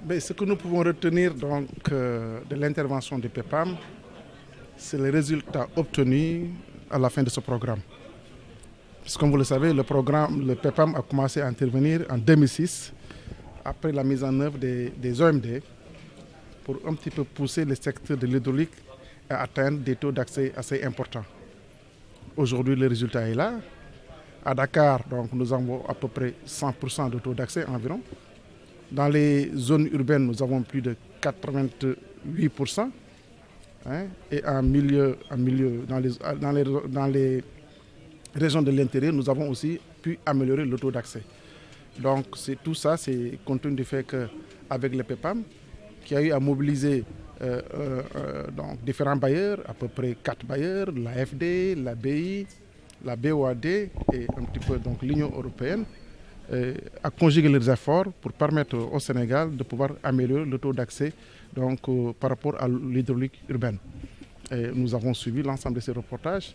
Mais ce que nous pouvons retenir de l'intervention du PEPAM, c'est les résultats obtenus à la fin de ce programme. Parce que, comme vous le savez, le PEPAM a commencé à intervenir en 2006, après la mise en œuvre des OMD, pour un petit peu pousser le secteur de l'hydraulique à atteindre des taux d'accès assez importants. Aujourd'hui, le résultat est là. À Dakar, donc, nous avons à peu près 100% de taux d'accès environ. Dans les zones urbaines, nous avons plus de 88%. Et dans les régions de l'intérieur, nous avons aussi pu améliorer le taux d'accès. Donc tout ça, c'est compte tenu du fait qu'avec le PEPAM, qui a eu à mobiliser différents bailleurs, à peu près 4 bailleurs, l'AFD, la BI, la BOAD et un petit peu l'Union européenne, à conjuguer leurs efforts pour permettre au Sénégal de pouvoir améliorer le taux d'accès par rapport à l'hydraulique urbaine. Et nous avons suivi l'ensemble de ces reportages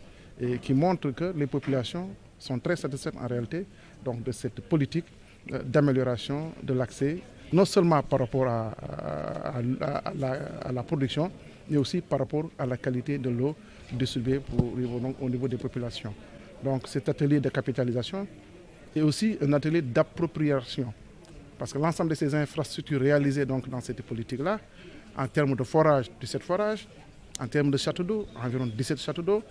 qui montrent que les populations sont très satisfaites en réalité de cette politique d'amélioration de l'accès, non seulement par rapport à la production, mais aussi par rapport à la qualité de l'eau distribuée au niveau des populations. Donc cet atelier de capitalisation est aussi un atelier d'appropriation. Parce que l'ensemble de ces infrastructures réalisées dans cette politique-là, en termes de forage, 17 forages, en termes de châteaux d'eau, environ 17 châteaux d'eau,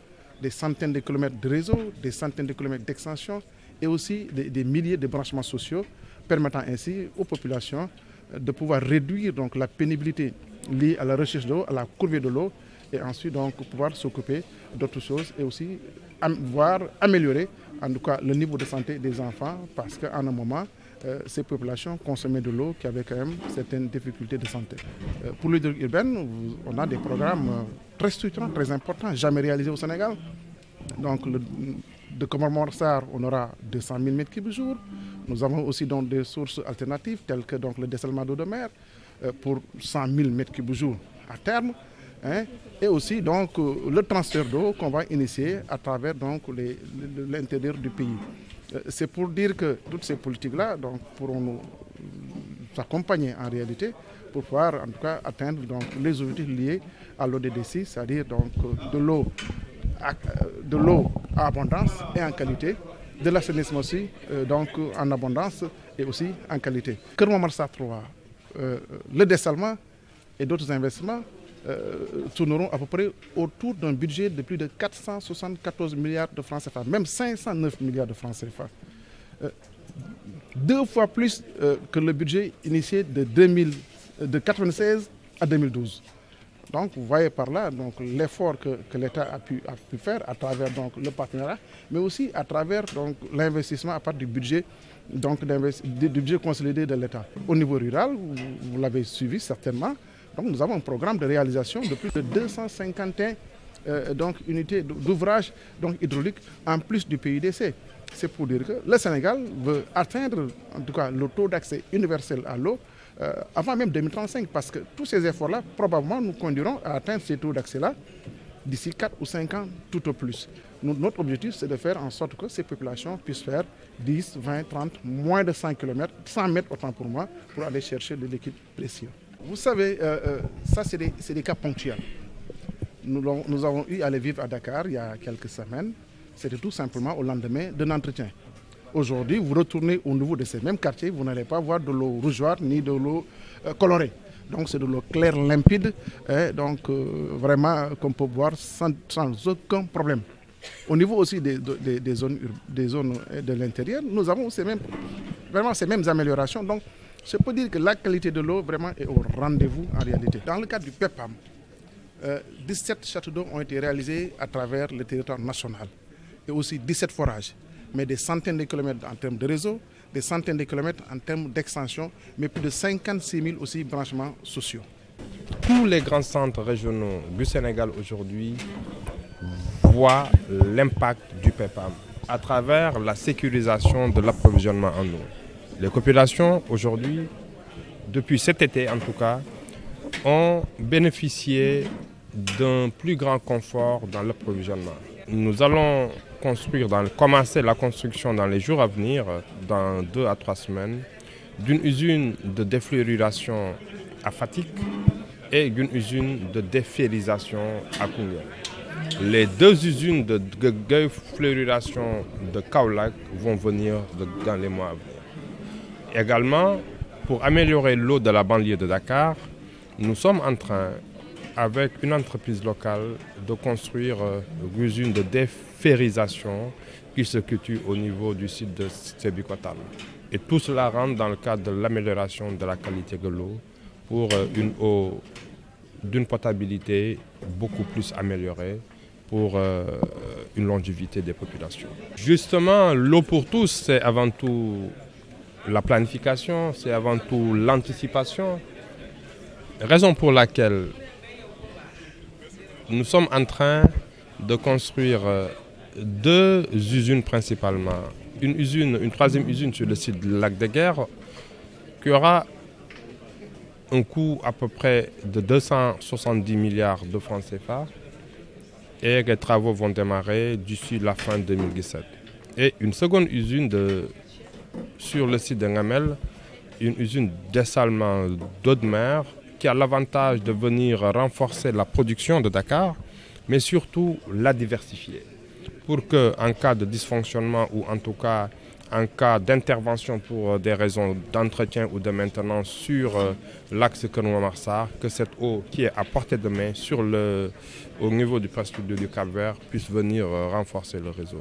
des centaines de kilomètres de réseau, des centaines de kilomètres d'extension et aussi des milliers de branchements sociaux, permettant ainsi aux populations de pouvoir réduire la pénibilité liée à la recherche d'eau, à la corvée de l'eau, et ensuite pouvoir s'occuper d'autres choses et aussi voire améliorer en tout cas le niveau de santé des enfants, parce qu'à un moment, ces populations consommaient de l'eau qui avait quand même certaines difficultés de santé. Pour l'hydraulique urbaine, on a des programmes très structurants, très importants, jamais réalisés au Sénégal. Donc de Comores-Marsar, on aura 200 000 m3 jour. Nous avons aussi des sources alternatives telles que le dessalement d'eau de mer pour 100 000 m3 jour à terme. Et aussi le transfert d'eau qu'on va initier à travers l'intérieur du pays. C'est pour dire que toutes ces politiques-là pourront nous accompagner en réalité pour pouvoir en tout cas atteindre les objectifs liés à l'ODD6, c'est-à-dire de l'eau à abondance et en qualité, de l'assainissement aussi en abondance et aussi en qualité. Keur Momar-Sarr 3, le dessalement et d'autres investissements tourneront à peu près autour d'un budget de plus de 474 milliards de francs CFA, même 509 milliards de francs CFA. 2 fois plus que le budget initié de 1996 à 2012. Donc vous voyez par là l'effort que l'État a pu faire à travers le partenariat, mais aussi à travers l'investissement à partir du budget, du budget consolidé de l'État. Au niveau rural, vous l'avez suivi certainement, nous avons un programme de réalisation de plus de 251 unités d'ouvrages hydrauliques en plus du PUDC. C'est pour dire que le Sénégal veut atteindre en tout cas le taux d'accès universel à l'eau avant même 2035, parce que tous ces efforts-là, probablement, nous conduiront à atteindre ces taux d'accès-là d'ici 4 ou 5 ans, tout au plus. Notre objectif, c'est de faire en sorte que ces populations puissent faire 10, 20, 30, moins de 100 km, 100 mètres autant pour moi, pour aller chercher de liquide précieux. Vous savez, ça c'est des cas ponctuels. Nous avons eu à les vivre à Dakar il y a quelques semaines. C'était tout simplement au lendemain d'un entretien. Aujourd'hui, vous retournez au niveau de ces mêmes quartiers, vous n'allez pas voir de l'eau rougeoire ni de l'eau colorée. Donc c'est de l'eau claire, limpide, vraiment qu'on peut boire sans aucun problème. Au niveau aussi des zones de l'intérieur, nous avons ces mêmes améliorations. Donc je peux dire que la qualité de l'eau vraiment est au rendez-vous en réalité. Dans le cadre du PEPAM, 17 châteaux d'eau ont été réalisés à travers le territoire national et aussi 17 forages, mais des centaines de kilomètres en termes de réseau, des centaines de kilomètres en termes d'extension, mais plus de 56 000 aussi branchements sociaux. Tous les grands centres régionaux du Sénégal aujourd'hui voient l'impact du PEPAM à travers la sécurisation de l'approvisionnement en eau. Les populations aujourd'hui, depuis cet été en tout cas, ont bénéficié d'un plus grand confort dans l'approvisionnement. Nous allons commencer la construction dans les jours à venir, dans 2 à 3 semaines, d'une usine de défluorisation à Fatick et d'une usine de déferrisation à Koungheul. Les deux usines de défluorisation de Kaolack vont venir dans les mois à venir. Également, pour améliorer l'eau de la banlieue de Dakar, nous sommes en train, avec une entreprise locale, de construire une usine de déferrisation qui se situe au niveau du site de Sébikotane. Et tout cela rentre dans le cadre de l'amélioration de la qualité de l'eau pour une eau d'une potabilité beaucoup plus améliorée pour une longévité des populations. Justement, l'eau pour tous, c'est avant tout la planification, c'est avant tout l'anticipation. Raison pour laquelle nous sommes en train de construire deux usines principalement. Une troisième usine sur le site du lac de Guerre qui aura un coût à peu près de 270 milliards de francs CFA et les travaux vont démarrer d'ici la fin 2017. Et une seconde usine sur le site de Ngamel, une usine dessalement d'eau de mer qui a l'avantage de venir renforcer la production de Dakar, mais surtout la diversifier. Pour qu'en cas de dysfonctionnement ou en tout cas en cas d'intervention pour des raisons d'entretien ou de maintenance sur l'axe Kernouama-Marsar, que cette eau qui est à portée de main au niveau du presqu'île du Cap-Vert puisse venir renforcer le réseau.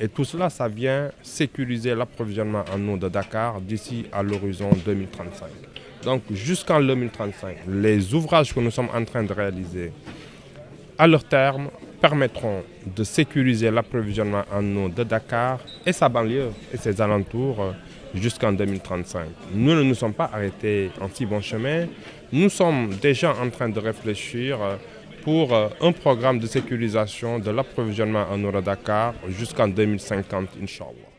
Et tout cela, ça vient sécuriser l'approvisionnement en eau de Dakar d'ici à l'horizon 2035. Donc jusqu'en 2035, les ouvrages que nous sommes en train de réaliser, à leur terme, permettront de sécuriser l'approvisionnement en eau de Dakar et sa banlieue et ses alentours jusqu'en 2035. Nous ne nous sommes pas arrêtés en si bon chemin. Nous sommes déjà en train de réfléchir pour un programme de sécurisation de l'approvisionnement en eau de Dakar jusqu'en 2050, Inch'Allah.